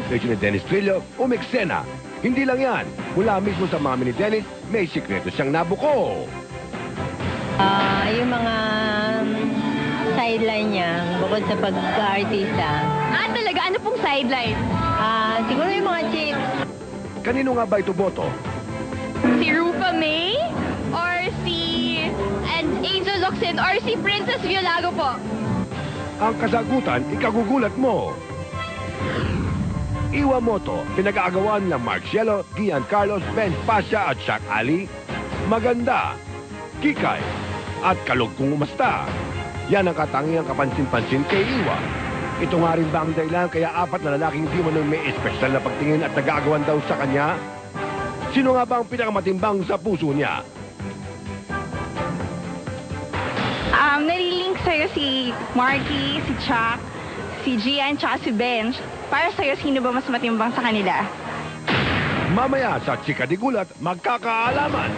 application ni Dennis Trillo umeksena. Hindi lang yan, mula mismo sa mami ni Dennis, may sikreto siyang nabuko. Yung mga sideline niya, bukod sa pag-artista. Talaga? Ano pong sideline? Siguro yung mga chicks. Kanino nga ba ito boto? Si Rufa May? Or si Angel Locsin? Or si Princess Violago po? Ang kasagutan, ikagugulat mo. Iwamoto, pinag-aagawan ng Mark Cielo, Gian Carlos, Ben Pasha at Shaq Ali. Maganda, kikay, at kalog kung umasta. Yan ang katangiang kapansin-pansin kay Iwa. Ito nga rin ba ang dahilan kaya apat na lalaking di mo nun may espesyal na pagtingin at nag-aagawan daw sa kanya? Sino nga ba ang pinakamatimbang sa puso niya? Nalilink sa'yo si Marky, si Chuck, si Gian, tsaka si Benj. Para sa'yo, sino ba mas matimbang sa kanila? Mamaya sa Chika di Gulat, magkakaalaman.